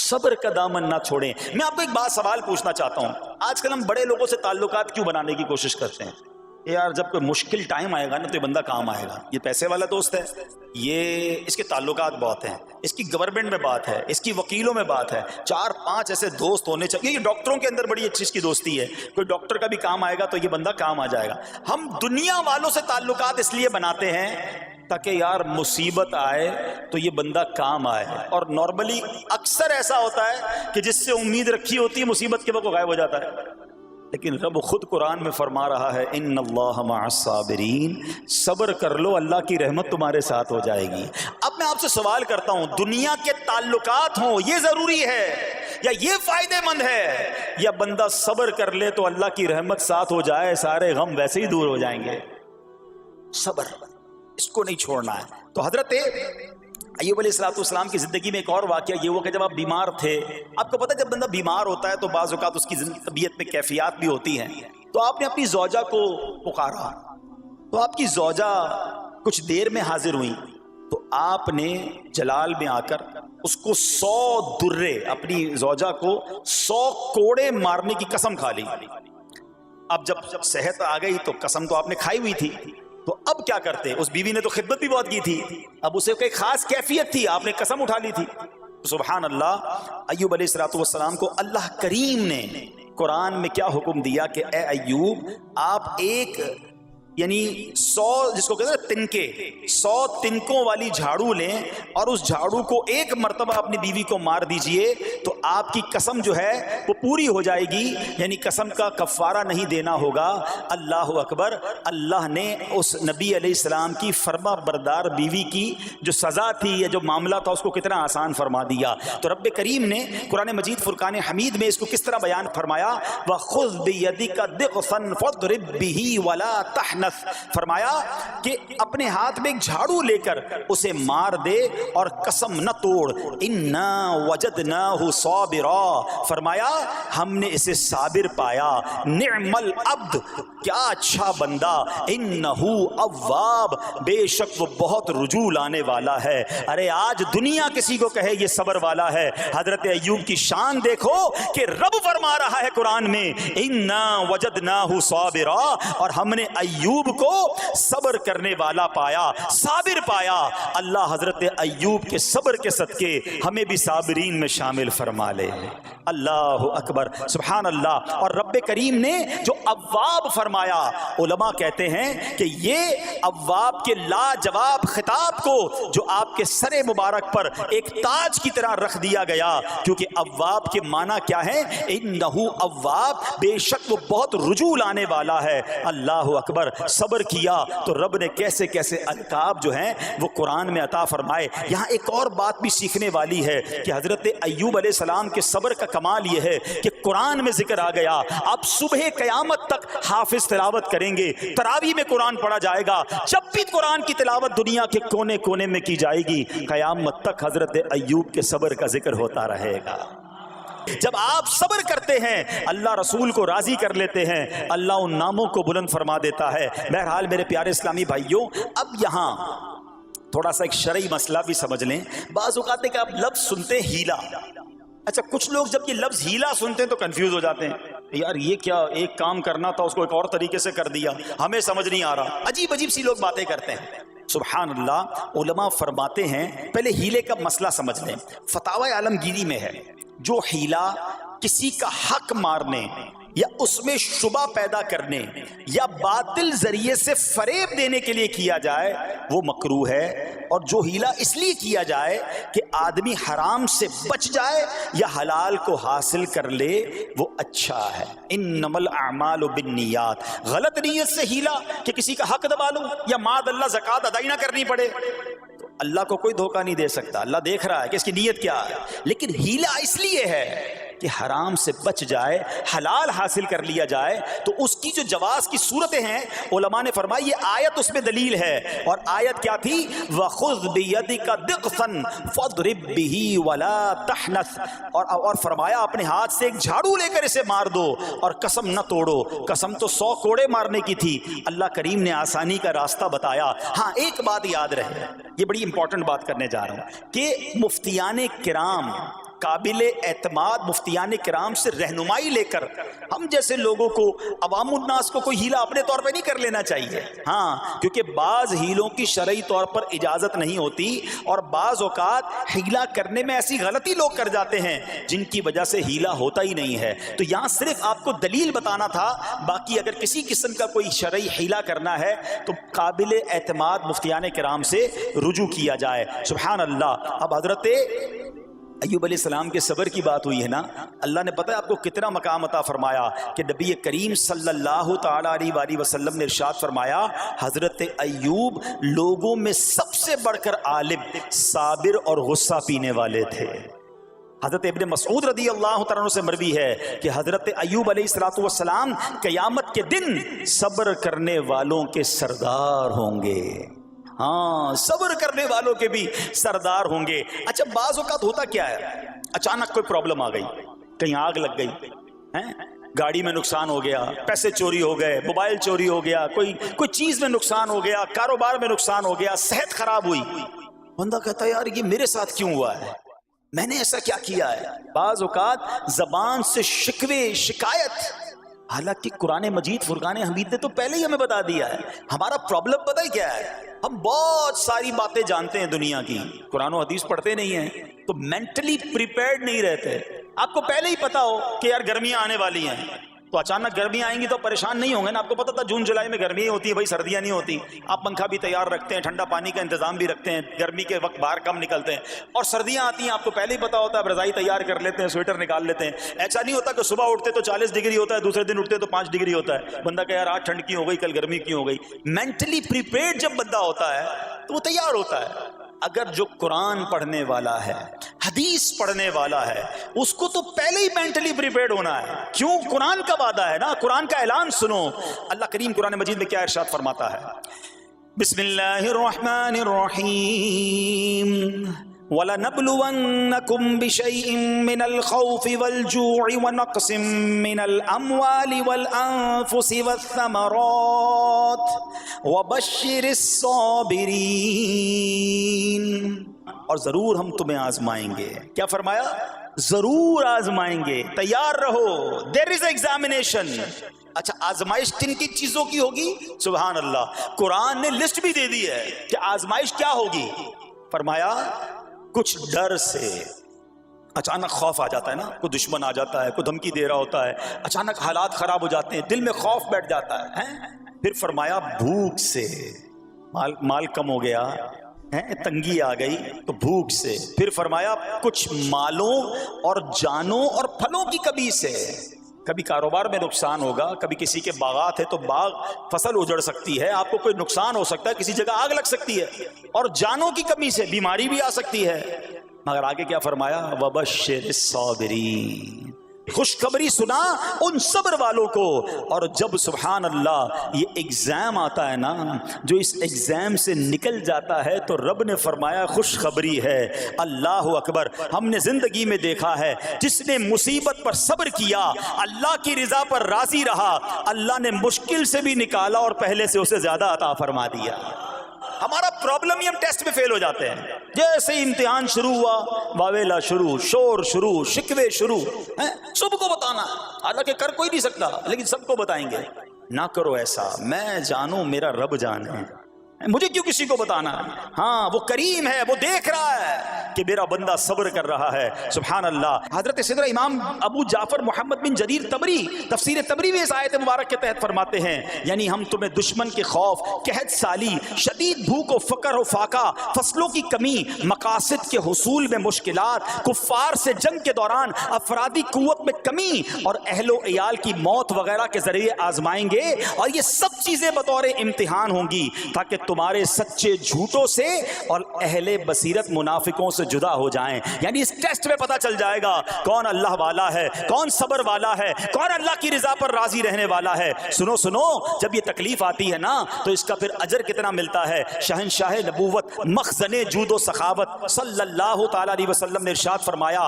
صبر کا دامن نہ چھوڑیں. میں آپ کو ایک بات سوال پوچھنا چاہتا ہوں. آج کل ہم بڑے لوگوں سے تعلقات کیوں بنانے کی کوشش کرتے ہیں؟ یار جب کوئی مشکل ٹائم آئے گا نا تو یہ بندہ کام آئے گا. یہ پیسے والا دوست ہے, یہ اس کے تعلقات بہت ہیں, اس کی گورنمنٹ میں بات ہے, اس کی وکیلوں میں بات ہے, 4-5 ایسے دوست ہونے چاہیے. یہ ڈاکٹروں کے اندر بڑی اچھی اس کی دوستی ہے, کوئی ڈاکٹر کا بھی کام آئے گا تو یہ بندہ کام آ جائے گا. ہم دنیا والوں سے تعلقات اس لیے بناتے ہیں تاکہ یار مصیبت آئے تو یہ بندہ کام آئے. اور نارملی اکثر ایسا ہوتا ہے کہ جس سے امید رکھی ہوتی ہے مصیبت کے وقت غائب ہو جاتا ہے. لیکن رب خود قرآن میں فرما رہا ہے ان اللہ مع الصابرین, صبر کر لو اللہ کی رحمت تمہارے ساتھ ہو جائے گی. اب میں آپ سے سوال کرتا ہوں, دنیا کے تعلقات ہوں یہ ضروری ہے یا یہ فائدہ مند ہے, یا بندہ صبر کر لے تو اللہ کی رحمت ساتھ ہو جائے, سارے غم ویسے ہی دور ہو جائیں گے؟ صبر اس کو نہیں چھوڑنا ہے. تو حضرت ایوب علیہ السلام کی زندگی میں ایک اور واقعہ یہ ہوا کہ جب آپ بیمار تھے, آپ کو پتہ جب بندہ بیمار ہوتا ہے تو بعض اوقات اس کی طبیعت میں کیفیات بھی ہوتی ہیں. تو آپ نے اپنی زوجہ کو پکارا, تو آپ کی زوجہ کچھ دیر میں حاضر ہوئی. تو آپ نے جلال میں آ کر اس کو 100 درے, اپنی زوجہ کو 100 کوڑے مارنے کی قسم کھا لی. اب جب صحت آ گئی تو قسم تو آپ نے کھائی ہوئی تھی, تو اب کیا کرتے؟ اس بیوی نے تو خدمت بھی بہت کی تھی, اب اسے کوئی خاص کیفیت تھی, آپ نے قسم اٹھا لی تھی. سبحان اللہ, ایوب علیہ السلام کو اللہ کریم نے قرآن میں کیا حکم دیا کہ اے ایوب آپ ایک یعنی 100 جس کو کہتے ہیں تنکے, 100 تنکوں والی جھاڑو لیں اور اس جھاڑو کو ایک مرتبہ اپنی بیوی کو مار دیجئے تو آپ کی قسم جو ہے وہ پوری ہو جائے گی. یعنی قسم کا کفارہ نہیں دینا ہوگا. اللہ اکبر. اللہ نے اس نبی علیہ السلام کی فرما بردار بیوی کی جو سزا تھی یا جو معاملہ تھا اس کو کتنا آسان فرما دیا. تو رب کریم نے قرآن مجید فرقان حمید میں اس کو کس طرح بیان فرمایا, وَخُذْ بِيَدِكَ ضِغْثًا فَاضْرِب بِهِ وَلَا تَحْنَثْ, فرمایا کہ اپنے ہاتھ میں ایک جھاڑو لے کر اسے مار دے اور قسم نہ توڑ. اِنَّا وَجَدْنَاهُ صَابِرًا, فرمایا ہم نے اسے صابر پایا. نعم العبد, کیا اچھا بندہ. اِنَّهُ اواب, بے شک وہ بہت رجوع لانے والا ہے. ارے آج دنیا کسی کو کہے یہ صبر والا ہے, حضرت ایوب کی شان دیکھو کہ رب فرما رہا ہے قرآن میں اِنَّا وَجَدْنَاهُ صَابِرًا, اور ہم نے ایوب کو صبر کرنے والا پایا, صابر پایا. اللہ حضرت ایوب کے صبر کے صدقے ہمیں بھی صابرین میں شامل فرما لے. اللہ اکبر, سبحان اللہ. اور رب کریم نے جو اواب فرمایا, علماء کہتے ہیں کہ یہ اواب کے لاجواب خطاب کو جو آپ کے سر مبارک پر ایک تاج کی طرح رکھ دیا گیا, کیونکہ اواب کے معنی کیا ہے؟ انہو اواب, بے شک وہ بہت رجوع لانے والا ہے. اللہ اکبر. صبر کیا تو رب نے کیسے کیسے القاب جو ہیں وہ قرآن میں عطا فرمائے. یہاں ایک اور بات بھی سیکھنے والی ہے کہ حضرت ایوب علیہ السلام کے صبر کا کمال یہ ہے کہ قرآن میں ذکر آ گیا. آپ صبح قیامت تک حافظ تلاوت کریں گے, تراویح میں قرآن پڑھا جائے گا, جب بھی قرآن کی تلاوت دنیا کے کونے کونے میں کی جائے گی, قیامت تک حضرت ایوب کے صبر کا ذکر ہوتا رہے گا. جب آپ صبر کرتے ہیں اللہ رسول کو راضی کر لیتے ہیں, اللہ ان ناموں کو بلند فرما دیتا ہے. بہرحال میرے پیارے اسلامی بھائیوں, اب یہاں تھوڑا سا ایک شرعی مسئلہ بھی سمجھ لیں. بعض اوقات ہے کہ آپ لفظ سنتے ہیں ہیلا. اچھا, کچھ لوگ جب یہ لفظ ہیلا سنتے ہیں تو کنفیوز ہو جاتے ہیں, یار یہ کیا, ایک کام کرنا تھا اس کو ایک اور طریقے سے کر دیا, ہمیں سمجھ نہیں آ رہا. عجیب عجیب سی لوگ باتیں کرتے ہیں. سبحان اللہ. علماء فرماتے ہیں پہلے ہیلے کا مسئلہ سمجھ لیں. فتاوی عالمگیری میں ہے جو ہیلا کسی کا حق مارنے یا اس میں شبہ پیدا کرنے یا باطل ذریعے سے فریب دینے کے لیے کیا جائے وہ مکروہ ہے, اور جو ہیلا اس لیے کیا جائے کہ آدمی حرام سے بچ جائے یا حلال کو حاصل کر لے وہ اچھا ہے. انما الاعمال بالنیات, غلط نیت سے ہیلا کہ کسی کا حق دبا لوں یا معاذ اللہ زکوٰۃ ادائی نہ کرنی پڑے, تو اللہ کو کوئی دھوکہ نہیں دے سکتا. اللہ دیکھ رہا ہے کہ اس کی نیت کیا ہے. لیکن ہیلا اس لیے ہے کہ حرام سے بچ جائے, حلال حاصل کر لیا جائے. تو اس کی جو جواز کی صورتیں ہیں علماء نے فرمایا یہ آیت اس میں دلیل ہے. اور آیت کیا تھی؟ وَخُذْ بِيَدِكَ ضِغْثًا فَاضْرِب بِهِ وَلَا تَحْنَثْ, اور فرمایا اپنے ہاتھ سے ایک جھاڑو لے کر اسے مار دو اور قسم نہ توڑو. قسم تو 100 کوڑے مارنے کی تھی, اللہ کریم نے آسانی کا راستہ بتایا. ہاں ایک بات یاد رہے, یہ بڑی امپورٹنٹ بات کرنے جا رہا ہوں کہ مفتیان کرام قابل اعتماد مفتیان کرام سے رہنمائی لے کر ہم جیسے لوگوں کو، عوام الناس کو کوئی ہیلا اپنے طور پہ نہیں کر لینا چاہیے. ہاں، کیونکہ بعض ہیلوں کی شرعی طور پر اجازت نہیں ہوتی، اور بعض اوقات ہیلا کرنے میں ایسی غلطی لوگ کر جاتے ہیں جن کی وجہ سے ہیلا ہوتا ہی نہیں ہے. تو یہاں صرف آپ کو دلیل بتانا تھا. باقی اگر کسی قسم کا کوئی شرعی ہیلا کرنا ہے تو قابل اعتماد مفتیان کرام سے رجوع کیا جائے. سبحان اللہ. اب حضرت ایوب علیہ السلام کے صبر کی بات ہوئی ہے نا، اللہ نے پتہ ہے آپ کو کتنا مقام عطا فرمایا کہ نبی کریم صلی اللہ تعالی علیہ وآلہ وسلم نے ارشاد فرمایا حضرت ایوب لوگوں میں سب سے بڑھ کر عالم، صابر اور غصہ پینے والے تھے. حضرت ابن مسعود رضی اللہ تعالیٰ عنہ سے مروی ہے کہ حضرت ایوب علیہ السلام قیامت کے دن صبر کرنے والوں کے سردار ہوں گے. ہاں، صبر کرنے والوں کے بھی سردار ہوں گے. اچھا، بعض اوقات ہوتا کیا ہے، اچانک کوئی پرابلم آ گئی، کہیں آگ لگ گئی، گاڑی میں نقصان ہو گیا، پیسے چوری ہو گئے، موبائل چوری ہو گیا، کوئی چیز میں نقصان ہو گیا، کاروبار میں نقصان ہو گیا، صحت خراب ہوئی. بندہ کہتا ہے یار یہ میرے ساتھ کیوں ہوا ہے، میں نے ایسا کیا کیا ہے. بعض اوقات زبان سے شکوے، شکایت، حالانکہ قرآن مجید فرقان حمید نے تو پہلے ہی ہمیں بتا دیا ہے. ہمارا پرابلم پتہ ہی کیا ہے، ہم بہت ساری باتیں جانتے ہیں دنیا کی، قرآن و حدیث پڑھتے نہیں ہیں تو مینٹلی پریپیئرڈ نہیں رہتے. آپ کو پہلے ہی پتا ہو کہ یار گرمیاں آنے والی ہیں، تو اچانک گرمیاں آئیں گی تو پریشان نہیں ہوں گے نا. آپ کو پتا تھا جون جولائی میں گرمیاں ہوتی ہیں، بھائی سردیاں نہیں ہوتی. آپ پنکھا بھی تیار رکھتے ہیں، ٹھنڈا پانی کا انتظام بھی رکھتے ہیں، گرمی کے وقت باہر کم نکلتے ہیں. اور سردیاں آتی ہیں آپ کو پہلے ہی پتا ہوتا ہے، اب رضائی تیار کر لیتے ہیں، سویٹر نکال لیتے ہیں. ایسا نہیں ہوتا کہ صبح اٹھتے تو 40 ڈگری ہوتا ہے، دوسرے دن اٹھتے تو 5 ڈگری ہوتا ہے. بندہ کہ یار آج ٹھنڈ کیوں ہو گئی، کل گرمی کیوں ہو گئی. مینٹلی پریپیئرڈ جب بندہ ہوتا ہے تو وہ تیار ہوتا ہے. اگر جو قرآن پڑھنے والا ہے، حدیث پڑھنے والا ہے، اس کو تو پہلے ہی مینٹلی پریپیئرڈ ہونا ہے. کیوں؟ قرآن کا وعدہ ہے نا، قرآن کا اعلان سنو. اللہ کریم قرآن مجید میں کیا ارشاد فرماتا ہے، بسم اللہ الرحمن الرحیم وَلَنَبْلُوَنَّكُمْ بِشَيْءٍ مِّنَ الْخَوْفِ وَالْجُوعِ وَنَقْصٍ مِّنَ الْأَمْوَالِ وَالْأَنفُسِ وَالثَّمَرَاتِ وَبَشِّرِ الصَّابِرِينَ. اور ضرور ہم تمہیں آزمائیں گے. کیا فرمایا؟ ضرور آزمائیں گے، تیار رہو. there is examination. اچھا، آزمائش کن کی چیزوں کی ہوگی؟ سبحان اللہ. قرآن نے لسٹ بھی دے دی ہے کہ آزمائش کیا ہوگی. فرمایا کچھ ڈر سے، اچانک خوف آ جاتا ہے نا، کوئی دشمن آ جاتا ہے، کوئی دھمکی دے رہا ہوتا ہے، اچانک حالات خراب ہو جاتے ہیں، دل میں خوف بیٹھ جاتا ہے. پھر فرمایا بھوک سے، مال کم ہو گیا، تنگی آ گئی تو بھوک سے. پھر فرمایا کچھ مالوں اور جانوں اور پھلوں کی کمی سے. کبھی کاروبار میں نقصان ہوگا، کبھی کسی کے باغات ہے تو باغ فصل اجڑ سکتی ہے، آپ کو کوئی نقصان ہو سکتا ہے، کسی جگہ آگ لگ سکتی ہے، اور جانوں کی کمی سے بیماری بھی آ سکتی ہے. مگر آگے کیا فرمایا؟ وَبَشِّرِ الصَّابِرِينَ. خوشخبری سنا ان صبر والوں کو. اور جب سبحان اللہ یہ ایگزام آتا ہے نا، جو اس ایگزام سے نکل جاتا ہے تو رب نے فرمایا خوشخبری ہے. اللہ اکبر. ہم نے زندگی میں دیکھا ہے جس نے مصیبت پر صبر کیا، اللہ کی رضا پر راضی رہا، اللہ نے مشکل سے بھی نکالا اور پہلے سے اسے زیادہ عطا فرما دیا. ہمارا پرابلم ہی ہم ٹیسٹ میں فیل ہو جاتے ہیں. جیسے ہی امتحان شروع ہوا، واویلا شروع، شور شروع، شکوے شروع. سب کو بتانا، حالانکہ کر کوئی نہیں سکتا لیکن سب کو بتائیں گے. نہ کرو ایسا. میں جانوں، میرا رب جانے، مجھے کیوں کسی کو بتانا ہے. ہاں، وہ کریم ہے، وہ دیکھ رہا ہے کہ میرا بندہ صبر کر رہا ہے. سبحان اللہ. حضرت سیدنا امام ابو جعفر محمد بن جریر طبری تفسیر طبری میں اس آیت مبارک کے تحت فرماتے ہیں، یعنی ہم تمہیں دشمن کے خوف، قحط سالی، شدید بھوک و فقر و فاقہ، فصلوں کی کمی، مقاصد کے حصول میں مشکلات، کفار سے جنگ کے دوران افرادی قوت میں کمی اور اہل و عیال کی موت وغیرہ کے ذریعے آزمائیں گے. اور یہ سب چیزیں بطور امتحان ہوں گی تاکہ تمہارے سچے جھوٹوں سے اور اہل بصیرت منافقوں سے جدا ہو جائیں. یعنی اس ٹیسٹ میں پتہ چل جائے گا کون اللہ والا ہے، کون صبر والا ہے، کون اللہ کی رضا پر راضی رہنے والا ہے. سنو سنو، جب یہ تکلیف آتی ہے نا تو اس کا پھر اجر کتنا ملتا ہے. شہنشاہ نبوت، مخزن جود و سخاوت صلی اللہ تعالی علیہ وسلم نے ارشاد فرمایا